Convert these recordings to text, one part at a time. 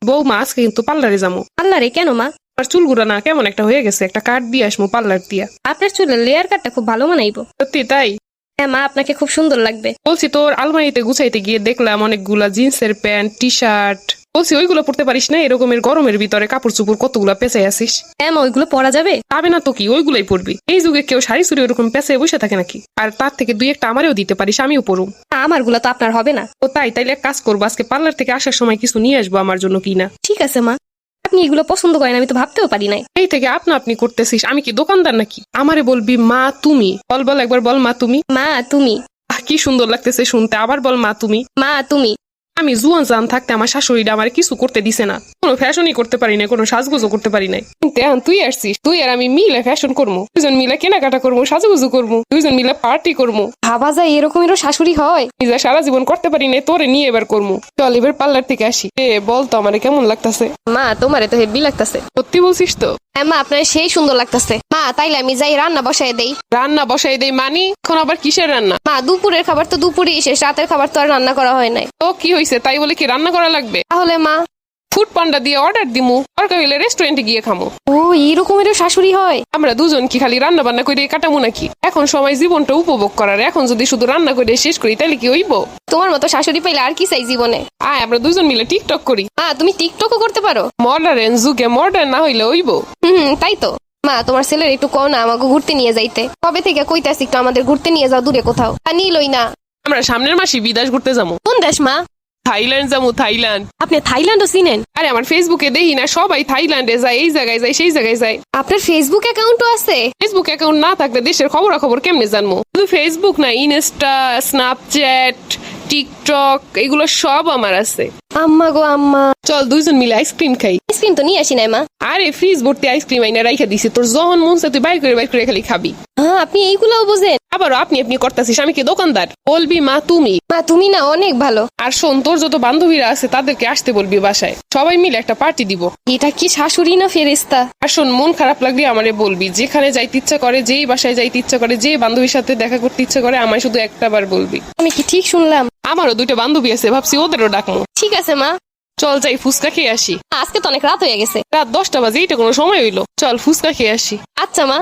বৌমা আজকে কিন্তু পার্লারে যাবো। পার্লারে কেন মা? আর চুলগুলো না কেমন একটা হয়ে গেছে, একটা কাট দিয়ে আসবো পার্লার দিয়া। আপনার চুলের লেয়ার কাটটা খুব ভালো মানাইবো। সত্যি তাই? হ্যাঁ মা, আপনাকে খুব সুন্দর লাগবে। বলছি তোর আলমারিতে গুছাইতে গিয়ে দেখলাম অনেকগুলা জিন্সের প্যান্ট, টি শার্ট। বলছি ওইগুলো পড়তে পারিস না? এরকমের গরমের ভিতরে কাপড় চুপড় কতগুলা পেঁচাই আসিস। হ্যাঁ মা, ওইগুলো পরা যাবে? পাবে না তো কি, ওইগুলাই পড়বি। এই যুগে কেউ শাড়ি চুড়ি ওরকম পেঁচাই বসে থাকে নাকি? আর তার থেকে দুই একটা আমারেও দিতে পারিস, আমিও পড়ুম। আমার গুলা তো আপনার হবে না। ও তাই? তাইলে এক কাজ করবো, আজকে পার্লার থেকে আসার সময় কিছু নিয়ে আসবো আমার জন্য কিনা। ঠিক আছে মা, আপনি এগুলো পছন্দ করেন আমি তো ভাবতেও পারি নাই। এই থেকে আপনা আপনি করতেছিস, আমি কি দোকানদার নাকি? আমারে বলবি মা তুমি। বল বল একবার বল মা তুমি। মা তুমি। কি সুন্দর লাগতেছে শুনতে, আবার বল মা তুমি। মা তুমি। আমি জুয়ান জান থাকতে আমার শাশুড়িটা আমার কিছু করতে দিছে না, কোনো ফ্যাশনই করতে পারি না, কোনো সাজগুজো করতে পারি নাই। কিন্তু এখন তুই আসছিস, তুই আর আমি মিলে ফ্যাশন করবো, দুজন মিলে কেনাকাটা করবো, সাজুগুজু করবো, দুজন মিলে পার্টি করবো। ভাবা যায় এরকমেরও শাশুড়ি হয়? নিজে সারা জীবন করতে পারি না, তোরে নিয়ে এবার করবো। চল এবার পার্লার থেকে আসি। বল তো আমারে কেমন লাগতেছে? মা তোমারে তো হেভি লাগতেছে। সত্যি বলছিস তো? হ্যাঁ মা, আপনার সেই সুন্দর লাগতেছে। মা তাইলে আমি যাই রান্না বসাই দেই। রান্না বসাই দেই মানি? এখন আবার কিসের রান্না? মা দুপুরের খাবার তো দুপুরেই শেষ, রাতের খাবার তো আর রান্না করা হয় নাই। তো কি হয়েছে, তাই বলে কি রান্না করা লাগবে? তাহলে মা? ফুড পান্ডা দিয়ে অর্ডার দিমু, দরকার হইলে রেস্টুরেন্টে গিয়ে খামো। ও এরকমেরও শাশুড়ি হয়? আমরা দুজন কি খালি রান্না বান্না করে কাটামু নাকি? এখন সময় জীবনটা উপভোগ করার, এখন যদি শুধু রান্না করে শেষ করি তাহলে কি হইব? তোমার মতো শাশুড়ি পাইলে আর কি চাই জীবনে। আয় আমরা দুজন মিলে টিকটক করি। তুমি টিকটকও করতে পারো? মডার্ন যুগে মডার্ন না হইলে হইব? তাই তো। মা তোমার ছেলের একটু কও না আমাকে ঘুরতে নিয়ে যাইতে। কবে থেকে কইতাছি একটু আমাদের ঘুরতে নিয়ে যাও দূরে কোথাও, তা নিলই না। আমরা সামনের মাসে বিদেশ ঘুরতে যাবো। কোন দেশ মা? থাইল্যান্ড যাবো, থাইল্যান্ড। আপনি থাইল্যান্ডও চিনেন? আরে আমার ফেসবুকে দেখি না সবাই থাইল্যান্ডে যায়, এই জায়গায় যায়, সেই জায়গায় যায়। আপনার ফেসবুক অ্যাকাউন্টও আছে? ফেসবুক অ্যাকাউন্ট না থাকলে দেশের খবরাখবর কেমনে জানবো? শুধু ফেসবুক না, ইনস্টা, স্ন্যাপচ্যাট, টিকটক, এগুলো সব আমার আছে। আম্মা গো আম্মা, চল দুইজন মিলে আইসক্রিম খাই। আইসক্রিম তো নিয়ে আসি নাই মা। আরে ফ্রিজ ভর্তি আইসক্রিম আইনা রাইখা দিছি, তোর যখন মন চায় তুই বাইর করে খালি খাবি। হ্যাঁ আপনি এইগুলাও বোঝেন? আবারও আপনি আপনি করতেছিস, আমি কি দোকানদার? বলবি মা তুমি। মা তুমি না অনেক ভালো। আর শোন, তোর যত বান্ধবীরা আছে তাদেরকে আসতে বলবি বাসায়, সবাই মিলে একটা পার্টি দিব। এটা কি শাশুড়ি না ফেরেস্তা? আর শোন, মন খারাপ লাগলে আমারে বলবি, যেখানে যাইতে ইচ্ছা করে, যেই বাসায় যাইতে ইচ্ছা করে, যে বান্ধবীর সাথে দেখা করতে ইচ্ছা করে, আমায় শুধু একটা বার বলবি। আমি কি ঠিক শুনলাম? আমারও দুইটা বান্ধবী আছে, ভাবছি ওদেরও ডাকবো। ঠিক আছে মা। চল যাই ফুচকা খেয়ে আসি। আজকে তো অনেক রাত হয়ে গেছে। রাত 10টা বাজে, এইটা কোনো সময় হইলো? চল ফুচকা খেয়ে আসি। আচ্ছা মা।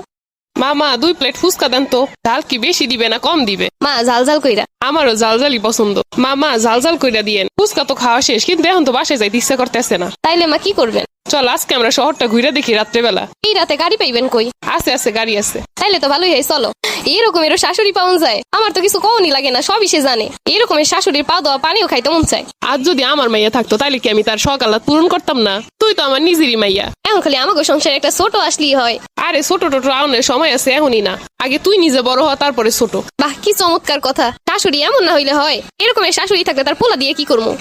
মামা 2 প্লেট ফুচকা দেন তো। ঝাল কি বেশি দিবে না কম দিবে? মা ঝাল ঝাল কইরা। আমারও ঝালঝালি পছন্দ। মামা ঝালঝাল কইরা দিয়েন। ফুচকা তো খাওয়া শেষ, কিন্তু এখন তো বাসায় যাইতে ইচ্ছা করতেছে না। তাইলে মা কি করবেন? চল আজকে আমরা শহরটা ঘুরে দেখি রাত্রেবেলা। এই রাতে গাড়ি পাইবেন কই? আছে আছে, গাড়ি আছে। তাইলে তো ভালোই হয়, চলো। এরকমের শাশুড়ি পাওয়া যায়? আমার তো কিছু কওনি লাগে না, সবই সে জানে। এরকমের শাশুড়ির পা দেওয়া পানিও খাইতে মন চায়। আজ যদি আমার মাইয়া থাকতো তাহলে কি আমি তার সকালাত পূরণ করতাম না? তুই তো আমার নিজেরই মাইয়া। এখন খালি আমাকে সংসারে একটা ছোট আসলেই হয়। আরে ছোট টোটো আউনের সময় আছে, এখনই না। আগে তুই নিজে বড় হ, তারপরে ছোট। বাহ কি চমৎকার কথা। শাশুড়ি এমন না হইলে হয়? এরকমের শাশুড়ি থাকলে তার পোলা দিয়ে কি করবো?